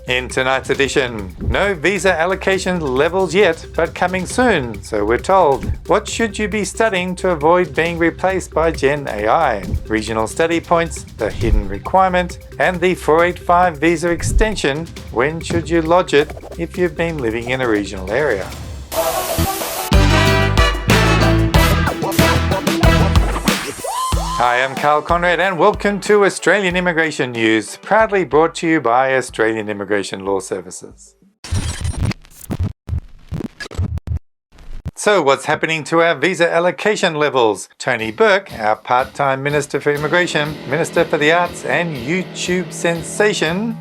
In tonight's edition, no visa allocation levels yet, but coming soon, so we're told. What should you be studying to avoid being replaced by Gen AI? Regional study points, the hidden requirement, and the 485 visa extension. When should you lodge it if you've been living in a regional area? Hi, I'm Karl Konrad and welcome to Australian Immigration News, proudly brought to you by Australian Immigration Law Services. So what's happening to our visa allocation levels? Tony Burke, our part-time Minister for Immigration, Minister for the Arts and YouTube sensation,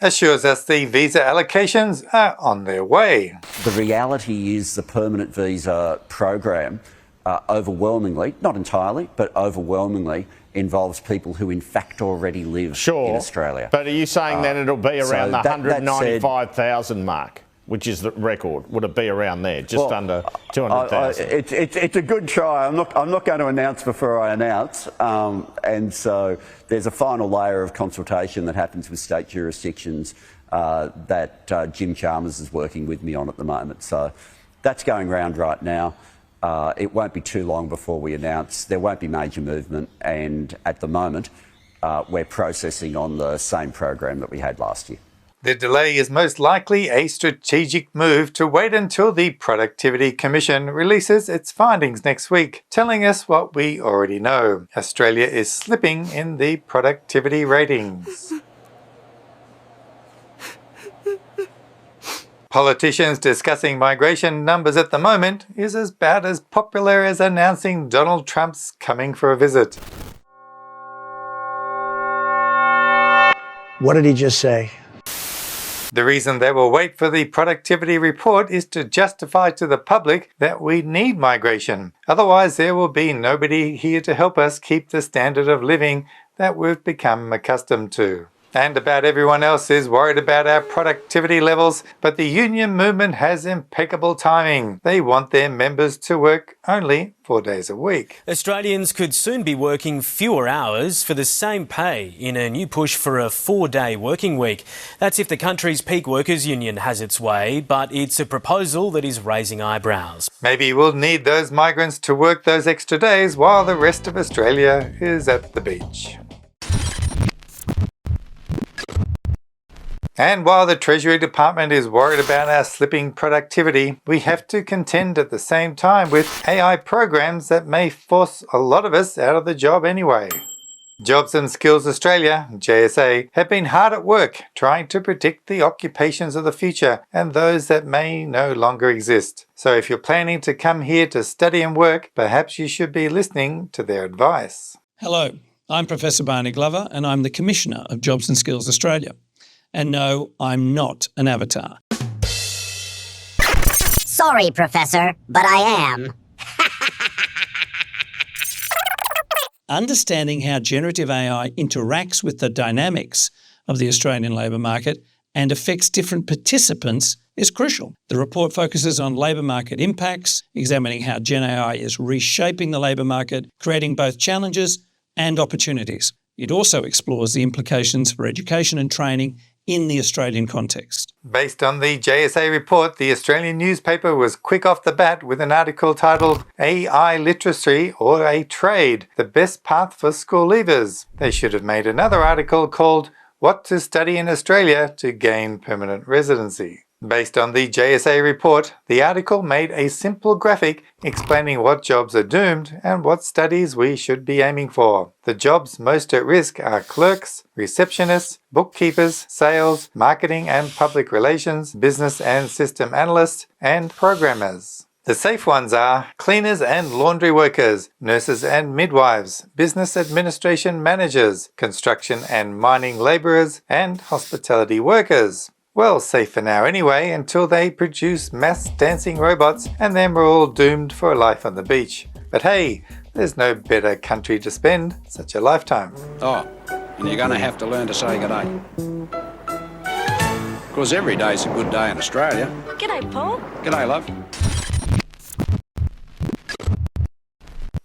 assures us the visa allocations are on their way. The reality is the permanent visa program overwhelmingly, not entirely, but overwhelmingly involves people who in fact already live in Australia. But are you saying then it'll be around the 195,000 mark, which is the record? Would it be around there, just under 200,000? It's a good try. I'm not going to announce before I announce, and so there's a final layer of consultation that happens with state jurisdictions that Jim Chalmers is working with me on at the moment. So that's going round right now. It won't be too long before we announce. There won't be major movement, and at the moment we're processing on the same program that we had last year. The delay is most likely a strategic move to wait until the Productivity Commission releases its findings next week, telling us what we already know. Australia is slipping in the productivity ratings. Politicians discussing migration numbers at the moment is about as popular as announcing Donald Trump's coming for a visit. What did he just say? The reason they will wait for the productivity report is to justify to the public that we need migration. Otherwise, there will be nobody here to help us keep the standard of living that we've become accustomed to. And about everyone else is worried about our productivity levels, but the union movement has impeccable timing. They want their members to work only 4 days a week. Australians could soon be working fewer hours for the same pay in a new push for a 4-day working week. That's if the country's peak workers union has its way, but it's a proposal that is raising eyebrows. Maybe we'll need those migrants to work those extra days while the rest of Australia is at the beach. And while the Treasury Department is worried about our slipping productivity, we have to contend at the same time with AI programs that may force a lot of us out of the job anyway. Jobs and Skills Australia, JSA, have been hard at work trying to predict the occupations of the future and those that may no longer exist. So if you're planning to come here to study and work, perhaps you should be listening to their advice. Hello, I'm Professor Barney Glover and I'm the Commissioner of Jobs and Skills Australia. And no, I'm not an avatar. Sorry, Professor, but I am. Understanding how generative AI interacts with the dynamics of the Australian labour market and affects different participants is crucial. The report focuses on labour market impacts, examining how Gen AI is reshaping the labour market, creating both challenges and opportunities. It also explores the implications for education and training in the Australian context. Based on the JSA report, the Australian newspaper was quick off the bat with an article titled AI Literacy or a Trade, the Best Path for School Leavers. They should have made another article called What to Study in Australia to Gain Permanent Residency. Based on the JSA report, the article made a simple graphic explaining what jobs are doomed and what studies we should be aiming for. The jobs most at risk are clerks, receptionists, bookkeepers, sales, marketing and public relations, business and system analysts, and programmers. The safe ones are cleaners and laundry workers, nurses and midwives, business administration managers, construction and mining labourers, and hospitality workers. Well, safe for now anyway, until they produce mass dancing robots and then we're all doomed for a life on the beach. But hey, there's no better country to spend such a lifetime. Oh, and you're going to have to learn to say good day. Because every day's a good day in Australia. G'day, Paul. G'day, love.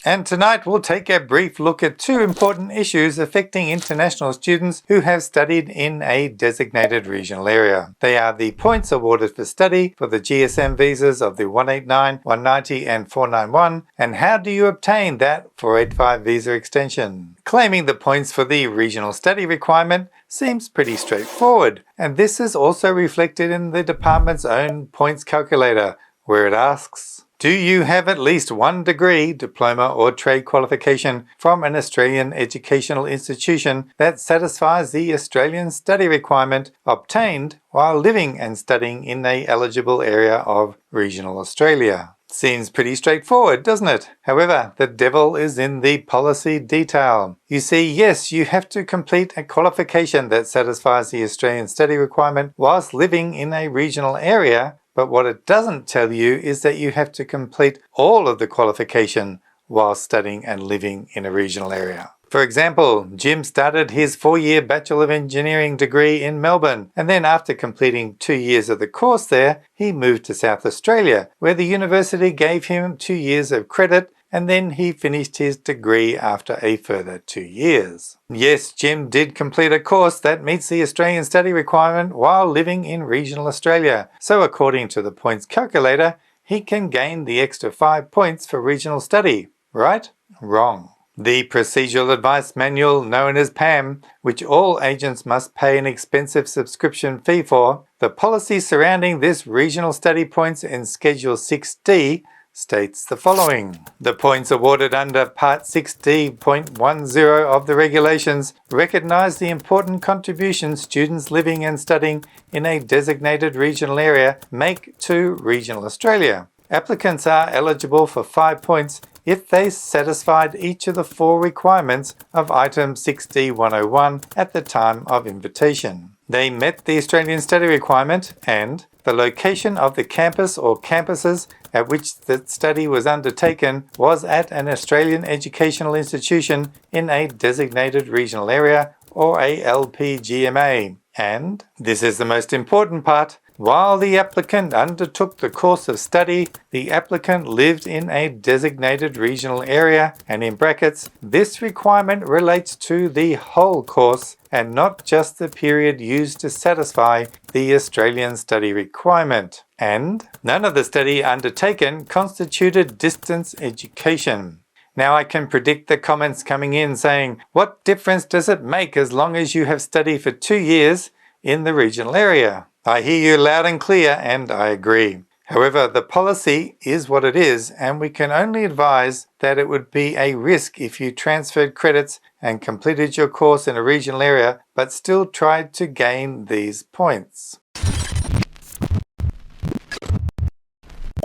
And tonight we'll take a brief look at two important issues affecting international students who have studied in a designated regional area. They are the points awarded for study for the GSM visas of the 189, 190 and 491, and how do you obtain that 485 visa extension. Claiming the points for the regional study requirement seems pretty straightforward, and this is also reflected in the department's own points calculator, where it asks, do you have at least one degree, diploma or trade qualification from an Australian educational institution that satisfies the Australian study requirement obtained while living and studying in an eligible area of regional Australia? Seems pretty straightforward, doesn't it? However, the devil is in the policy detail. You see, yes, you have to complete a qualification that satisfies the Australian study requirement whilst living in a regional area, but what it doesn't tell you is that you have to complete all of the qualification while studying and living in a regional area. For example, Jim started his 4-year Bachelor of Engineering degree in Melbourne, and then after completing 2 years of the course there, he moved to South Australia, where the university gave him 2 years of credit, and then he finished his degree after a further 2 years. Yes, Jim did complete a course that meets the Australian study requirement while living in regional Australia, so according to the points calculator, he can gain the extra 5 points for regional study. Right? Wrong. The Procedural Advice Manual, known as PAM, which all agents must pay an expensive subscription fee for, the policy surrounding this regional study points in Schedule 6D states the following. The points awarded under Part 6D.10 of the regulations recognise the important contributions students living and studying in a designated regional area make to regional Australia. Applicants are eligible for 5 points if they satisfied each of the 4 requirements of Item 6D.101 at the time of invitation. They met the Australian study requirement and the location of the campus or campuses at which the study was undertaken was at an Australian educational institution in a designated regional area or a LPGMA. And, this is the most important part, while the applicant undertook the course of study, the applicant lived in a designated regional area, and in brackets, this requirement relates to the whole course and not just the period used to satisfy the Australian study requirement. And none of the study undertaken constituted distance education. Now I can predict the comments coming in saying, what difference does it make as long as you have studied for 2 years in the regional area? I hear you loud and clear, and I agree. However, the policy is what it is, and we can only advise that it would be a risk if you transferred credits and completed your course in a regional area, but still tried to gain these points.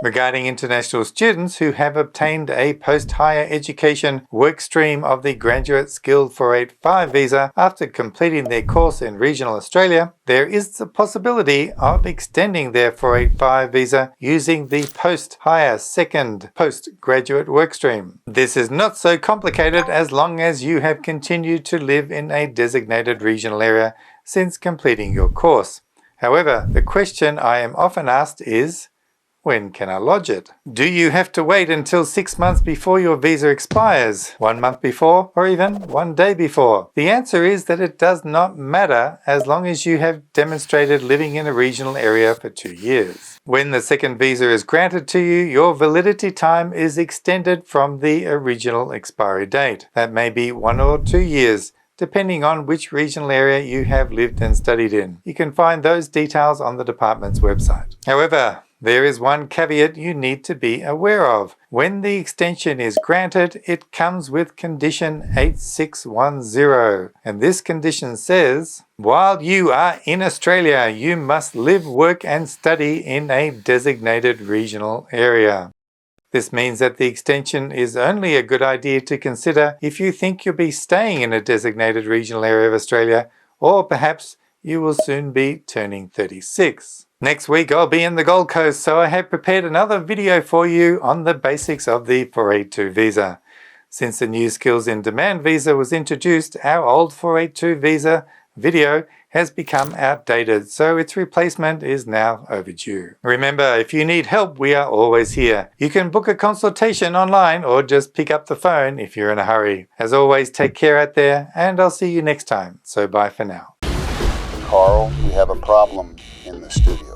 Regarding international students who have obtained a post-higher education work stream of the Graduate Skilled 485 visa after completing their course in regional Australia, there is the possibility of extending their 485 visa using the post-higher second postgraduate work stream. This is not so complicated as long as you have continued to live in a designated regional area since completing your course. However, the question I am often asked is, when can I lodge it? Do you have to wait until 6 months before your visa expires, 1 month before, or even 1 day before? The answer is that it does not matter as long as you have demonstrated living in a regional area for 2 years. When the second visa is granted to you, your validity time is extended from the original expiry date. That may be 1 or 2 years, depending on which regional area you have lived and studied in. You can find those details on the department's website. However, there is one caveat you need to be aware of. When the extension is granted, it comes with condition 8610. And this condition says, while you are in Australia, you must live, work and study in a designated regional area. This means that the extension is only a good idea to consider if you think you'll be staying in a designated regional area of Australia, or perhaps you will soon be turning 36. Next week I'll be in the Gold Coast, so I have prepared another video for you on the basics of the 482 visa. Since the new Skills in Demand visa was introduced, our old 482 visa video has become outdated, so its replacement is now overdue. Remember, if you need help, we are always here. You can book a consultation online or just pick up the phone if you're in a hurry. As always, take care out there, and I'll see you next time. So bye for now. Karl, we have a problem in the studio.